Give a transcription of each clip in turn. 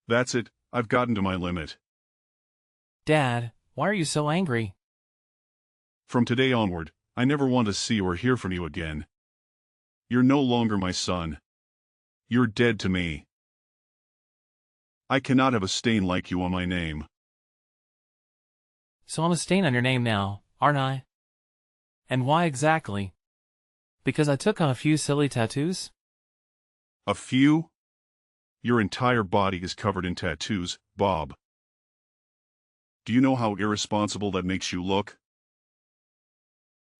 That's it, I've gotten to my limit. Dad, why are you so angry? From today onward, I never want to see or hear from you again. You're no longer my son. You're dead to me. I cannot have a stain like you on my name. So I'm a stain on your name now, aren't I? And why exactly? Because I took on a few silly tattoos? A few? Your entire body is covered in tattoos, Bob. Do you know how irresponsible that makes you look?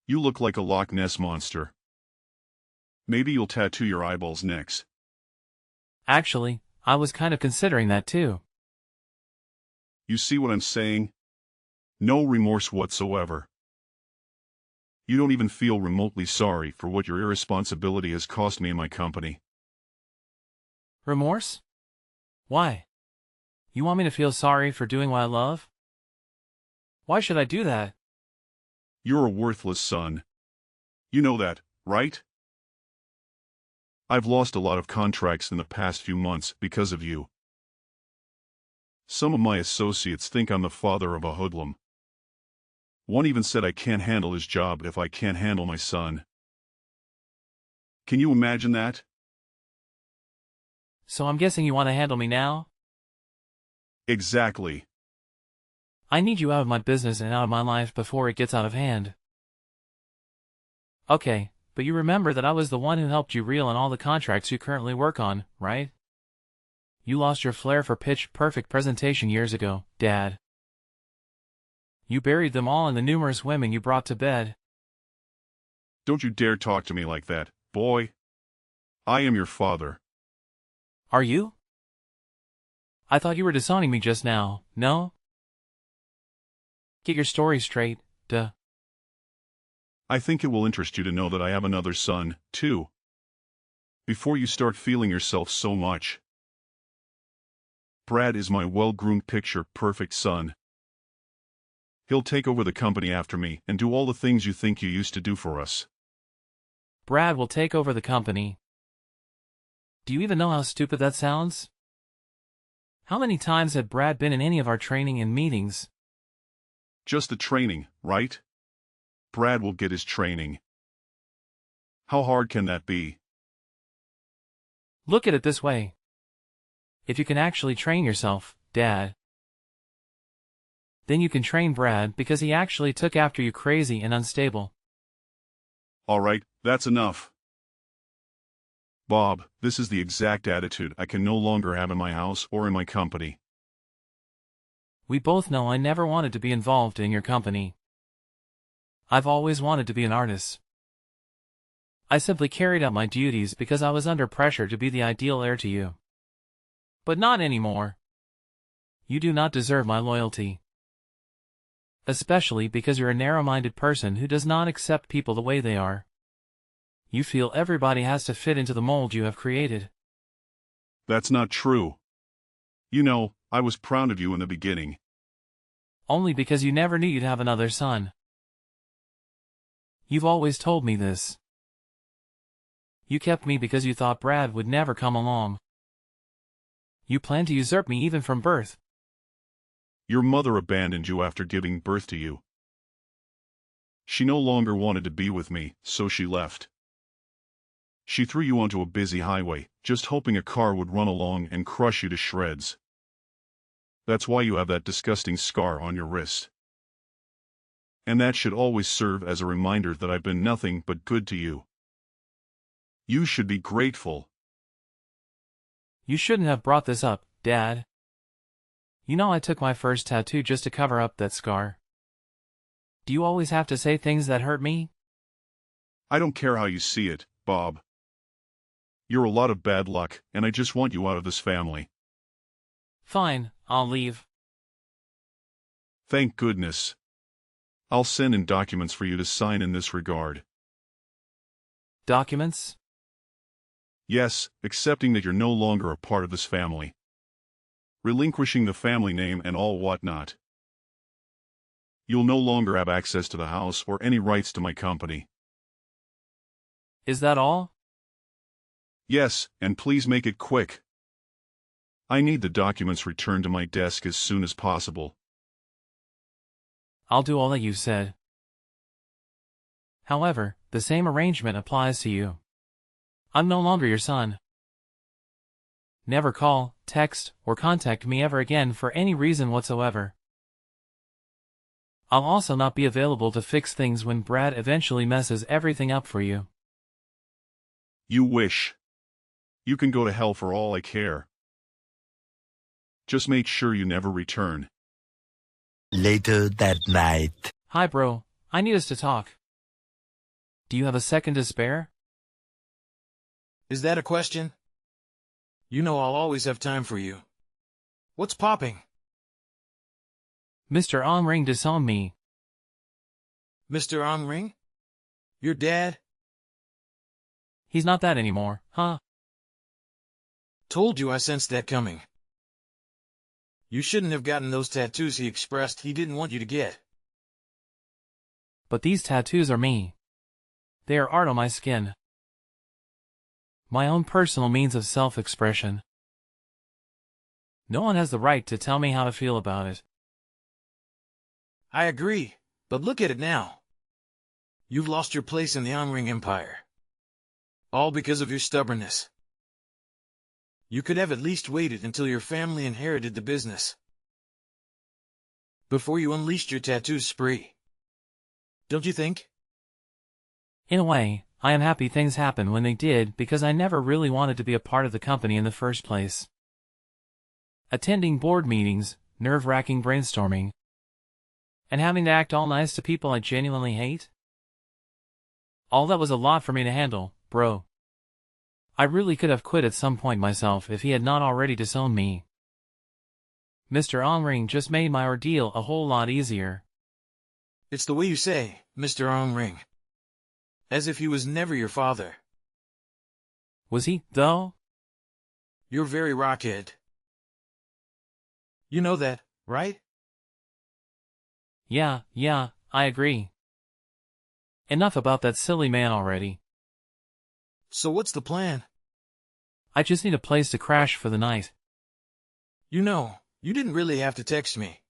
You look like a Loch Ness monster. Maybe you'll tattoo your eyeballs next. Actually, I was kind of considering that too. You see what I'm saying? No remorse whatsoever. You don't even feel remotely sorry for what your irresponsibility has cost me and my company. Remorse? Why? You want me to feel sorry for doing what I love? Why should I do that? You're a worthless son. You know that, right? I've lost a lot of contracts in the past few months because of you. Some of my associates think I'm the father of a hoodlum. One even said I can't handle his job if I can't handle my son. Can you imagine that? So I'm guessing you want to handle me now? Exactly. I need you out of my business and out of my life before it gets out of hand. Okay, but you remember that I was the one who helped you reel in all the contracts you currently work on, right? You lost your flair for pitch-perfect presentation years ago, Dad. You buried them all in the numerous women you brought to bed. Don't you dare talk to me like that, boy. I am your father. Are you? I thought you were disowning me just now, no? Get your story straight, duh. I think it will interest you to know that I have another son, too. Before you start feeling yourself so much. Brad is my well-groomed picture-perfect son. He'll take over the company after me and do all the things you think you used to do for us. Brad will take over the company. Do you even know how stupid that sounds? How many times had Brad been in any of our training and meetings? Just the training, right? Brad will get his training. How hard can that be? Look at it this way. If you can actually train yourself, Dad, then you can train Brad because he actually took after you crazy and unstable. All right, that's enough. Bob, this is the exact attitude I can no longer have in my house or in my company. We both know I never wanted to be involved in your company. I've always wanted to be an artist. I simply carried out my duties because I was under pressure to be the ideal heir to you. But not anymore. You do not deserve my loyalty. Especially because you're a narrow-minded person who does not accept people the way they are. You feel everybody has to fit into the mold you have created. That's not true. You know, I was proud of you in the beginning. Only because you never knew you'd have another son. You've always told me this. You kept me because you thought Brad would never come along. You planned to usurp me even from birth. Your mother abandoned you after giving birth to you. She no longer wanted to be with me, so she left. She threw you onto a busy highway, just hoping a car would run along and crush you to shreds. That's why you have that disgusting scar on your wrist. And that should always serve as a reminder that I've been nothing but good to you. You should be grateful. You shouldn't have brought this up, Dad. You know I took my first tattoo just to cover up that scar. Do you always have to say things that hurt me? I don't care how you see it, Bob. You're a lot of bad luck, and I just want you out of this family. Fine, I'll leave. Thank goodness. I'll send in documents for you to sign in this regard. Documents? Yes, accepting that you're no longer a part of this family. Relinquishing the family name and all whatnot. You'll no longer have access to the house or any rights to my company. Is that all? Yes, and please make it quick. I need the documents returned to my desk as soon as possible. I'll do all that you said. However, the same arrangement applies to you. I'm no longer your son. Never call, text, or contact me ever again for any reason whatsoever. I'll also not be available to fix things when Brad eventually messes everything up for you. You wish. You can go to hell for all I care. Just make sure you never return. Later that night. Hi bro, I need us to talk. Do you have a second to spare? Is that a question? You know I'll always have time for you. What's popping? Mr. Ong disowned me. Mr. Ong? Your dad? He's not that anymore, huh? Told you I sensed that coming. You shouldn't have gotten those tattoos he expressed he didn't want you to get. But these tattoos are me. They are art on my skin. My own personal means of self-expression. No one has the right to tell me how to feel about it. I agree, but look at it now. You've lost your place in the Ong Empire. All because of your stubbornness. You could have at least waited until your family inherited the business before you unleashed your tattoo spree. Don't you think? In a way, I am happy things happened when they did because I never really wanted to be a part of the company in the first place. Attending board meetings, nerve-wracking brainstorming, and having to act all nice to people I genuinely hate? All that was a lot for me to handle, bro. I really could have quit at some point myself if he had not already disowned me. Mr. Ong just made my ordeal a whole lot easier. It's the way you say, Mr. Ong. As if he was never your father. Was he, though? You're very rockhead. You know that, right? Yeah, I agree. Enough about that silly man already. So what's the plan? I just need a place to crash for the night. You know, you didn't really have to text me.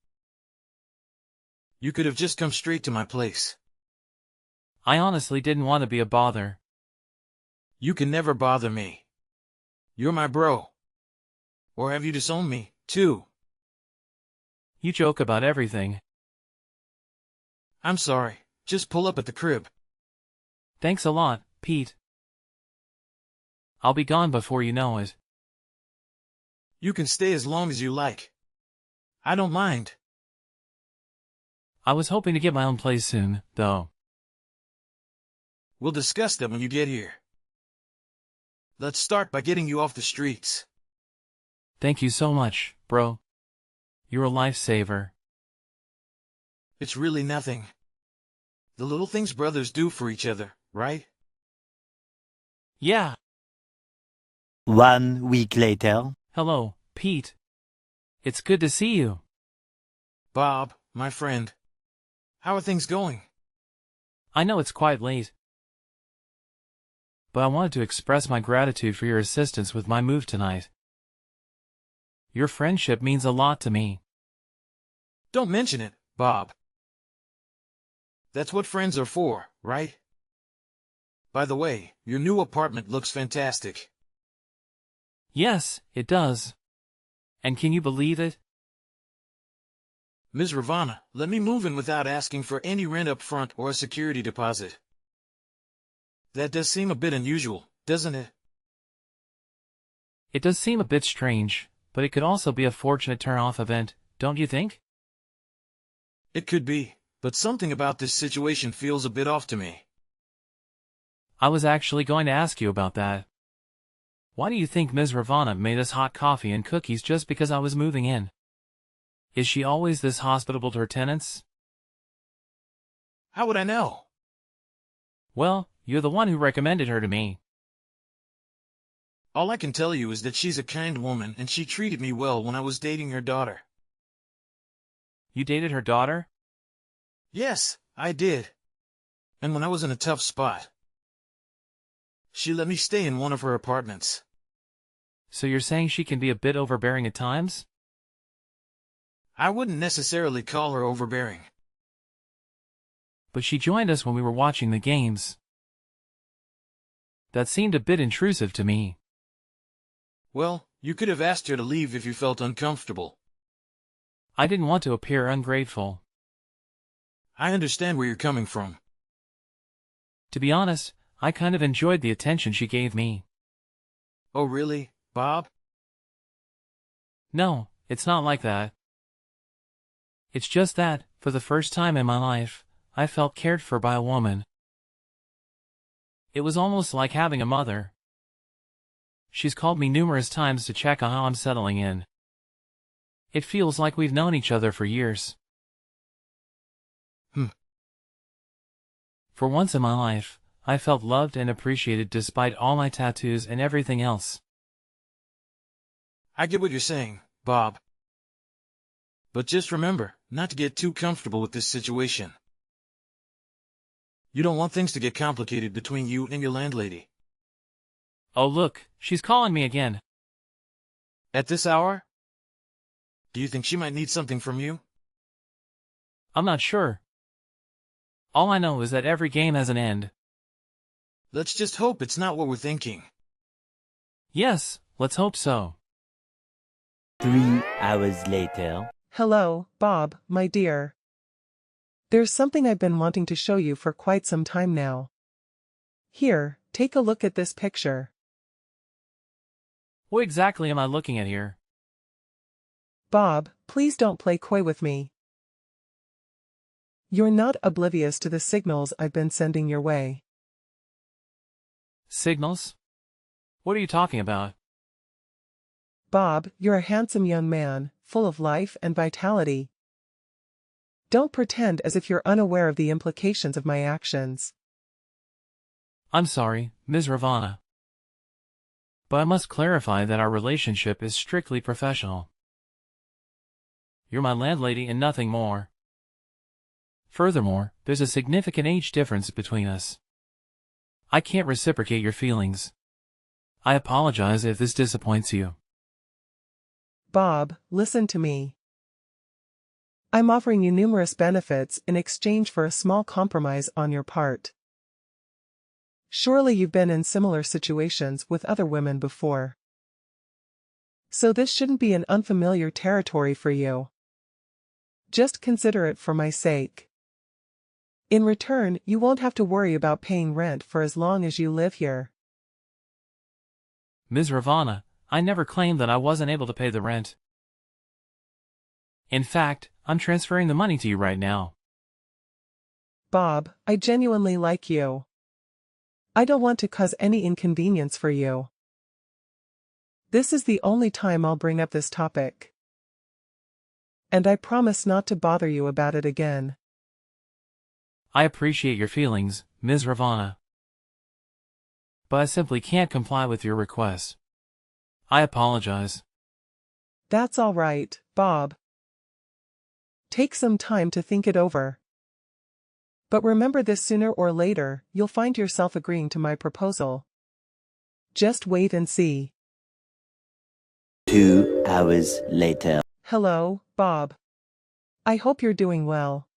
You could have just come straight to my place. I honestly didn't want to be a bother. You can never bother me. You're my bro. Or have you disowned me, too? You joke about everything. I'm sorry. Just pull up at the crib. Thanks a lot, Pete. I'll be gone before you know it. You can stay as long as you like. I don't mind. I was hoping to get my own place soon, though. We'll discuss that when you get here. Let's start by getting you off the streets. Thank you so much, bro. You're a lifesaver. It's really nothing. The little things brothers do for each other, right? Yeah. 1 week later. Hello, Pete. It's good to see you. Bob, my friend. How are things going? I know it's quite late, but I wanted to express my gratitude for your assistance with my move tonight. Your friendship means a lot to me. Don't mention it, Bob. That's what friends are for, right? By the way, your new apartment looks fantastic. Yes, it does. And can you believe it? Ms. Ravana, let me move in without asking for any rent up front or a security deposit. That does seem a bit unusual, doesn't it? It does seem a bit strange, but it could also be a fortunate turn-off event, don't you think? It could be, but something about this situation feels a bit off to me. I was actually going to ask you about that. Why do you think Ms. Ravana made us hot coffee and cookies just because I was moving in? Is she always this hospitable to her tenants? How would I know? Well, you're the one who recommended her to me. All I can tell you is that she's a kind woman and she treated me well when I was dating her daughter. You dated her daughter? Yes, I did. And when I was in a tough spot, she let me stay in one of her apartments. So you're saying she can be a bit overbearing at times? I wouldn't necessarily call her overbearing. But she joined us when we were watching the games. That seemed a bit intrusive to me. Well, you could have asked her to leave if you felt uncomfortable. I didn't want to appear ungrateful. I understand where you're coming from. To be honest, I kind of enjoyed the attention she gave me. Oh really, Bob? No, it's not like that. It's just that, for the first time in my life, I felt cared for by a woman. It was almost like having a mother. She's called me numerous times to check on how I'm settling in. It feels like we've known each other for years. For once in my life, I felt loved and appreciated despite all my tattoos and everything else. I get what you're saying, Bob. But just remember, not to get too comfortable with this situation. You don't want things to get complicated between you and your landlady. Oh look, she's calling me again. At this hour? Do you think she might need something from you? I'm not sure. All I know is that every game has an end. Let's just hope it's not what we're thinking. Yes, let's hope so. 3 hours later. Hello, Bob, my dear. There's something I've been wanting to show you for quite some time now. Here, take a look at this picture. What exactly am I looking at here? Bob, please don't play coy with me. You're not oblivious to the signals I've been sending your way. Signals? What are you talking about? Bob, you're a handsome young man, full of life and vitality. Don't pretend as if you're unaware of the implications of my actions. I'm sorry, Ms. Ravana. But I must clarify that our relationship is strictly professional. You're my landlady and nothing more. Furthermore, there's a significant age difference between us. I can't reciprocate your feelings. I apologize if this disappoints you. Bob, listen to me. I'm offering you numerous benefits in exchange for a small compromise on your part. Surely you've been in similar situations with other women before. So this shouldn't be an unfamiliar territory for you. Just consider it for my sake. In return, you won't have to worry about paying rent for as long as you live here. Ms. Ravana, I never claimed that I wasn't able to pay the rent. In fact, I'm transferring the money to you right now. Bob, I genuinely like you. I don't want to cause any inconvenience for you. This is the only time I'll bring up this topic. And I promise not to bother you about it again. I appreciate your feelings, Ms. Ravana. But I simply can't comply with your request. I apologize. That's all right, Bob. Take some time to think it over. But remember this, sooner or later, you'll find yourself agreeing to my proposal. Just wait and see. 2 hours later. Hello, Bob. I hope you're doing well.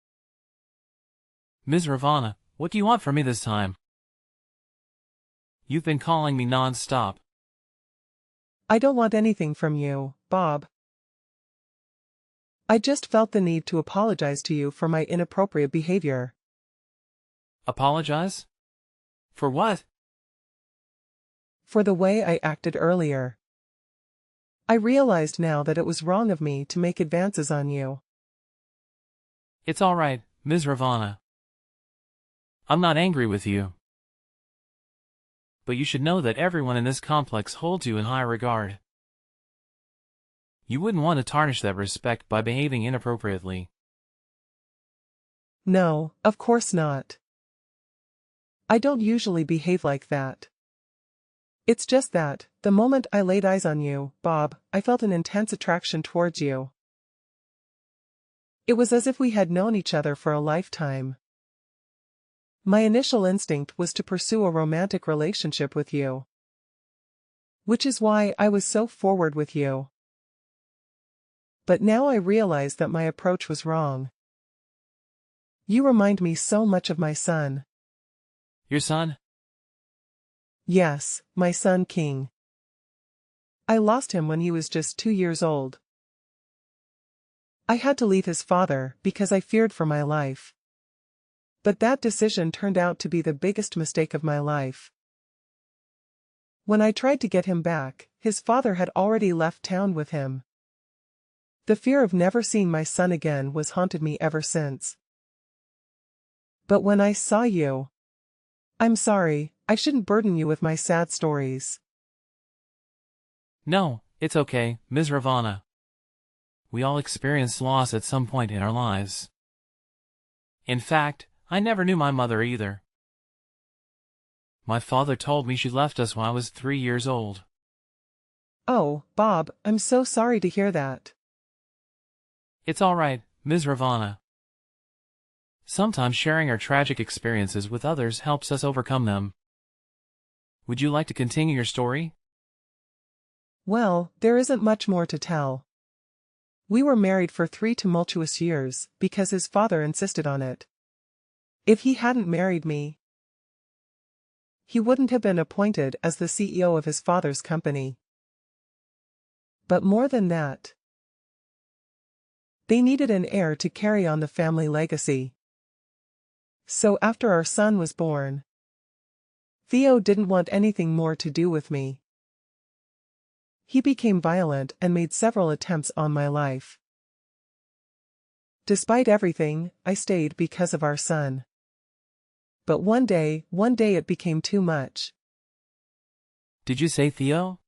Ms. Ravana, what do you want from me this time? You've been calling me non-stop. I don't want anything from you, Bob. I just felt the need to apologize to you for my inappropriate behavior. Apologize? For what? For the way I acted earlier. I realized now that it was wrong of me to make advances on you. It's all right, Ms. Ravana. I'm not angry with you. But you should know that everyone in this complex holds you in high regard. You wouldn't want to tarnish that respect by behaving inappropriately. No, of course not. I don't usually behave like that. It's just that, the moment I laid eyes on you, Bob, I felt an intense attraction towards you. It was as if we had known each other for a lifetime. My initial instinct was to pursue a romantic relationship with you. Which is why I was so forward with you. But now I realize that my approach was wrong. You remind me so much of my son. Your son? Yes, my son King. I lost him when he was just 2 years old. I had to leave his father because I feared for my life. But that decision turned out to be the biggest mistake of my life. When I tried to get him back, his father had already left town with him. The fear of never seeing my son again was haunted me ever since. But when I saw you, I'm sorry, I shouldn't burden you with my sad stories. No, it's okay, Ms. Ravana. We all experience loss at some point in our lives. In fact, I never knew my mother either. My father told me she left us when I was 3 years old. Oh, Bob, I'm so sorry to hear that. It's all right, Ms. Ravana. Sometimes sharing our tragic experiences with others helps us overcome them. Would you like to continue your story? Well, there isn't much more to tell. We were married for 3 tumultuous years because his father insisted on it. If he hadn't married me, he wouldn't have been appointed as the CEO of his father's company. But more than that, they needed an heir to carry on the family legacy. So after our son was born, Theo didn't want anything more to do with me. He became violent and made several attempts on my life. Despite everything, I stayed because of our son. But one day it became too much. Did you say Theo?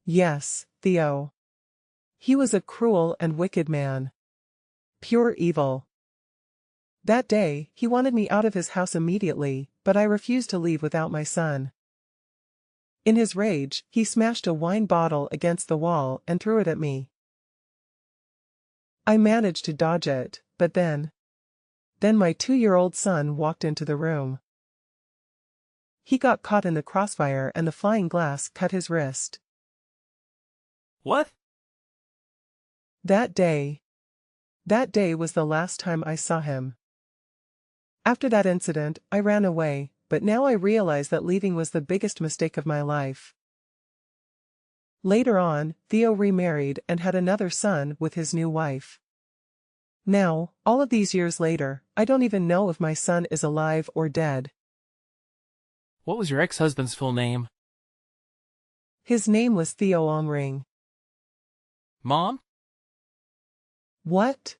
Yes, Theo. He was a cruel and wicked man. Pure evil. That day, he wanted me out of his house immediately, but I refused to leave without my son. In his rage, he smashed a wine bottle against the wall and threw it at me. I managed to dodge it, but then my 2-year-old son walked into the room. He got caught in the crossfire and the flying glass cut his wrist. What? That day was the last time I saw him. After that incident, I ran away, but now I realize that leaving was the biggest mistake of my life. Later on, Theo remarried and had another son with his new wife. Now, all of these years later, I don't even know if my son is alive or dead. What was your ex-husband's full name? His name was Theo Ongring. Mom? What?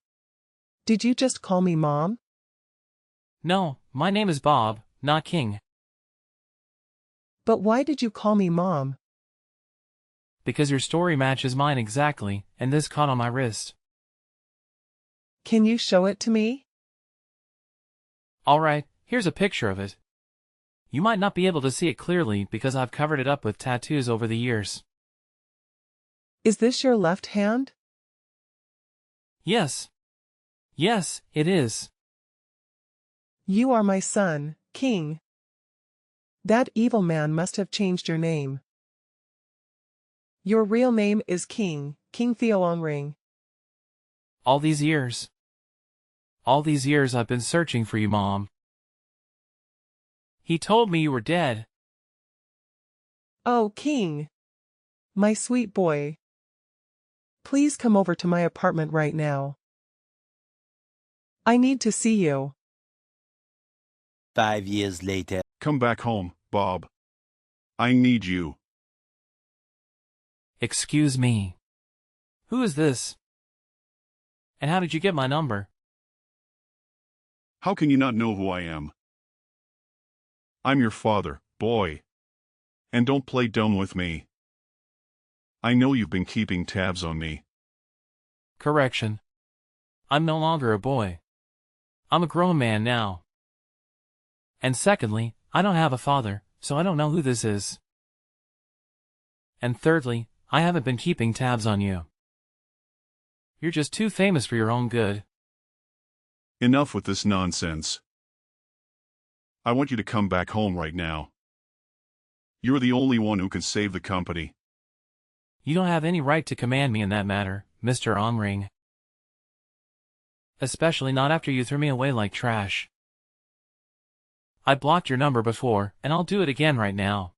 Did you just call me Mom? No, my name is Bob, not King. But why did you call me Mom? Because your story matches mine exactly, and this caught on my wrist. Can you show it to me? Alright, here's a picture of it. You might not be able to see it clearly because I've covered it up with tattoos over the years. Is this your left hand? Yes. Yes, it is. You are my son, King. That evil man must have changed your name. Your real name is King Theo Ongring. All these years I've been searching for you, Mom. He told me you were dead. Oh, King. My sweet boy. Please come over to my apartment right now. I need to see you. 5 years later. Come back home, Bob. I need you. Excuse me. Who is this? And how did you get my number? How can you not know who I am? I'm your father, boy. And don't play dumb with me. I know you've been keeping tabs on me. Correction. I'm no longer a boy. I'm a grown man now. And secondly, I don't have a father, so I don't know who this is. And thirdly, I haven't been keeping tabs on you. You're just too famous for your own good. Enough with this nonsense. I want you to come back home right now. You're the only one who can save the company. You don't have any right to command me in that matter, Mr. Onring. Especially not after you threw me away like trash. I blocked your number before, and I'll do it again right now.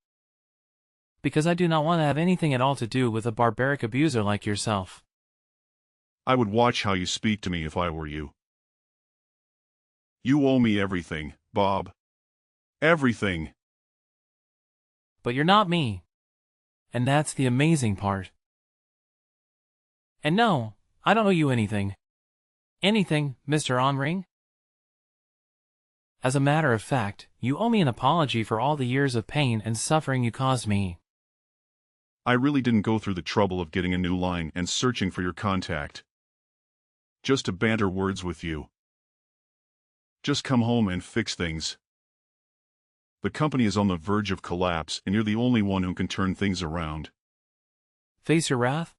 Because I do not want to have anything at all to do with a barbaric abuser like yourself. I would watch how you speak to me if I were you. You owe me everything, Bob. Everything. But you're not me. And that's the amazing part. And no, I don't owe you anything. Anything, Mr. Onring? As a matter of fact, you owe me an apology for all the years of pain and suffering you caused me. I really didn't go through the trouble of getting a new line and searching for your contact. Just to banter words with you. Just come home and fix things. The company is on the verge of collapse, and you're the only one who can turn things around. Face your wrath?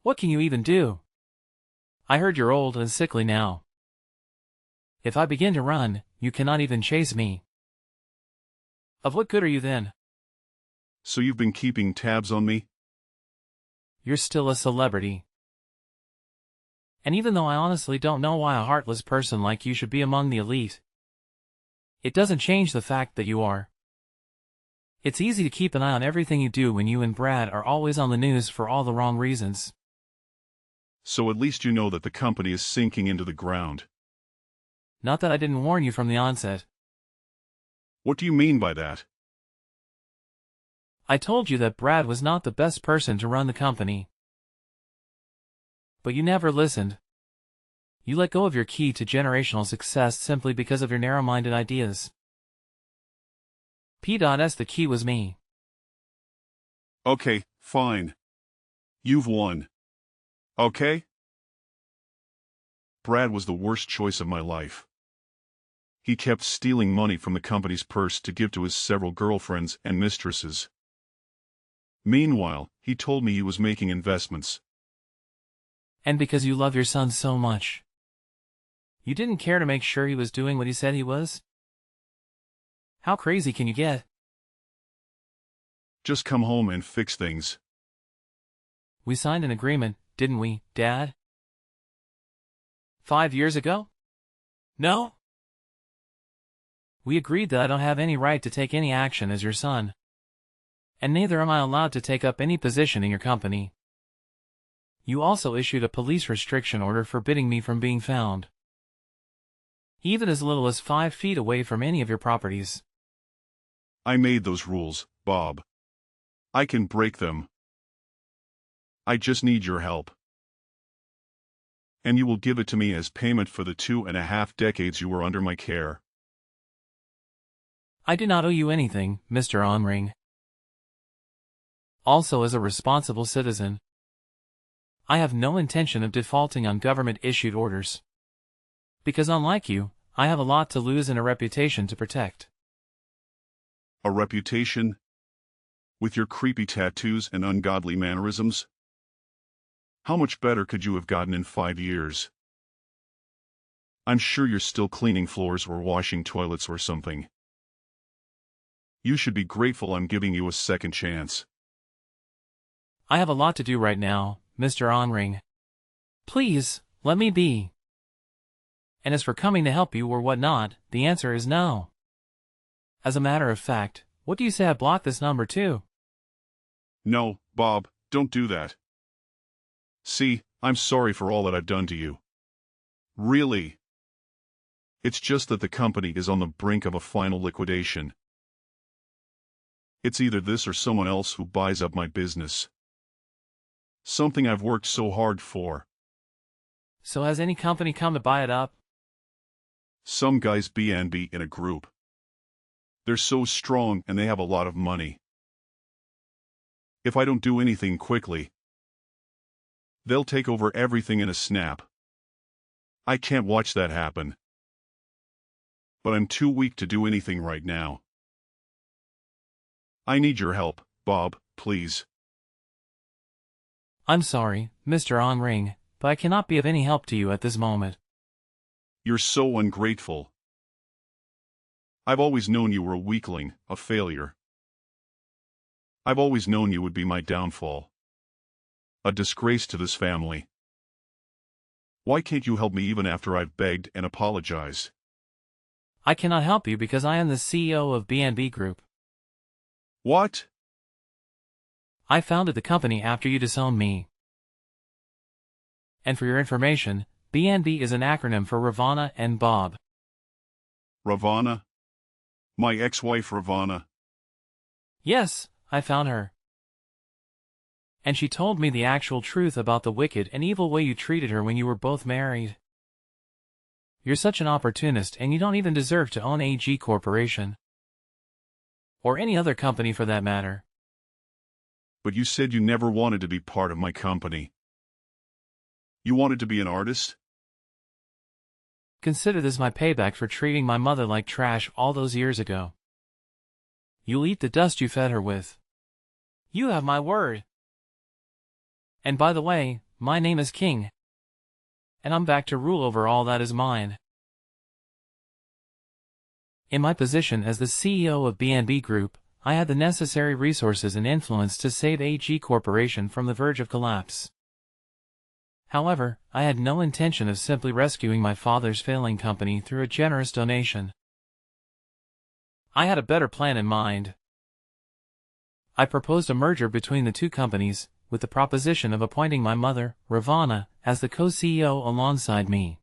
What can you even do? I heard you're old and sickly now. If I begin to run, you cannot even chase me. Of what good are you then? So you've been keeping tabs on me? You're still a celebrity. And even though I honestly don't know why a heartless person like you should be among the elite, it doesn't change the fact that you are. It's easy to keep an eye on everything you do when you and Brad are always on the news for all the wrong reasons. So at least you know that the company is sinking into the ground. Not that I didn't warn you from the onset. What do you mean by that? I told you that Brad was not the best person to run the company. But you never listened. You let go of your key to generational success simply because of your narrow-minded ideas. P.S. The key was me. Okay, fine. You've won. Okay? Brad was the worst choice of my life. He kept stealing money from the company's purse to give to his several girlfriends and mistresses. Meanwhile, he told me he was making investments. And because you love your son so much, you didn't care to make sure he was doing what he said he was? How crazy can you get? Just come home and fix things. We signed an agreement, didn't we, Dad? 5 years ago? No? We agreed that I don't have any right to take any action as your son. And neither am I allowed to take up any position in your company. You also issued a police restriction order forbidding me from being found, even as little as 5 feet away from any of your properties. I made those rules, Bob. I can break them. I just need your help. And you will give it to me as payment for the 2.5 decades you were under my care. I do not owe you anything, Mr. Onring. Also, as a responsible citizen, I have no intention of defaulting on government-issued orders. Because unlike you, I have a lot to lose and a reputation to protect. A reputation? With your creepy tattoos and ungodly mannerisms? How much better could you have gotten in 5 years? I'm sure you're still cleaning floors or washing toilets or something. You should be grateful I'm giving you a second chance. I have a lot to do right now, Mr. Onring. Please, let me be. And as for coming to help you or whatnot, the answer is no. As a matter of fact, what do you say I block this number too? No, Bob, don't do that. See, I'm sorry for all that I've done to you. Really. It's just that the company is on the brink of a final liquidation. It's either this or someone else who buys up my business. Something I've worked so hard for. So has any company come to buy it up? Some guys B&B in a group. They're so strong and they have a lot of money. If I don't do anything quickly, they'll take over everything in a snap. I can't watch that happen. But I'm too weak to do anything right now. I need your help, Bob, please. I'm sorry, Mr. Onring, but I cannot be of any help to you at this moment. You're so ungrateful. I've always known you were a weakling, a failure. I've always known you would be my downfall. A disgrace to this family. Why can't you help me even after I've begged and apologized? I cannot help you because I am the CEO of B&B Group. What? I founded the company after you disowned me. And for your information, B&B is an acronym for Ravana and Bob. Ravana? My ex-wife Ravana? Yes, I found her. And she told me the actual truth about the wicked and evil way you treated her when you were both married. You're such an opportunist and you don't even deserve to own AG Corporation. Or any other company for that matter. But you said you never wanted to be part of my company. You wanted to be an artist? Consider this my payback for treating my mother like trash all those years ago. You'll eat the dust you fed her with. You have my word. And by the way, my name is King. And I'm back to rule over all that is mine. In my position as the CEO of B&B Group, I had the necessary resources and influence to save AG Corporation from the verge of collapse. However, I had no intention of simply rescuing my father's failing company through a generous donation. I had a better plan in mind. I proposed a merger between the two companies, with the proposition of appointing my mother, Ravana, as the co-CEO alongside me.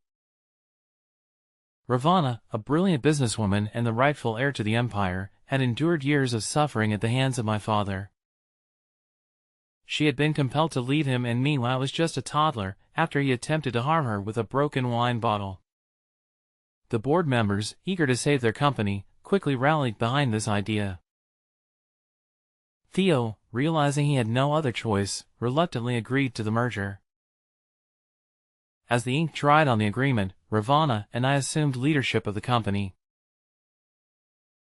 Ravana, a brilliant businesswoman and the rightful heir to the empire, had endured years of suffering at the hands of my father. She had been compelled to leave him and me when I was just a toddler, after he attempted to harm her with a broken wine bottle. The board members, eager to save their company, quickly rallied behind this idea. Theo, realizing he had no other choice, reluctantly agreed to the merger. As the ink dried on the agreement, Ravana and I assumed leadership of the company.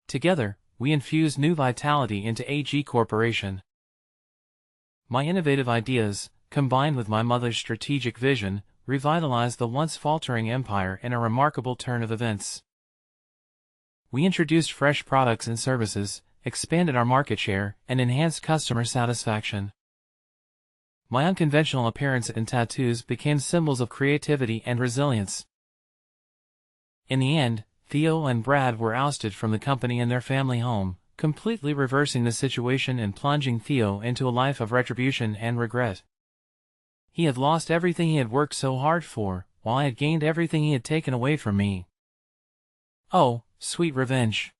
Together, we infused new vitality into AG Corporation. My innovative ideas, combined with my mother's strategic vision, revitalized the once faltering empire in a remarkable turn of events. We introduced fresh products and services, expanded our market share, and enhanced customer satisfaction. My unconventional appearance and tattoos became symbols of creativity and resilience. In the end, Theo and Brad were ousted from the company and their family home, completely reversing the situation and plunging Theo into a life of retribution and regret. He had lost everything he had worked so hard for, while I had gained everything he had taken away from me. Oh, sweet revenge.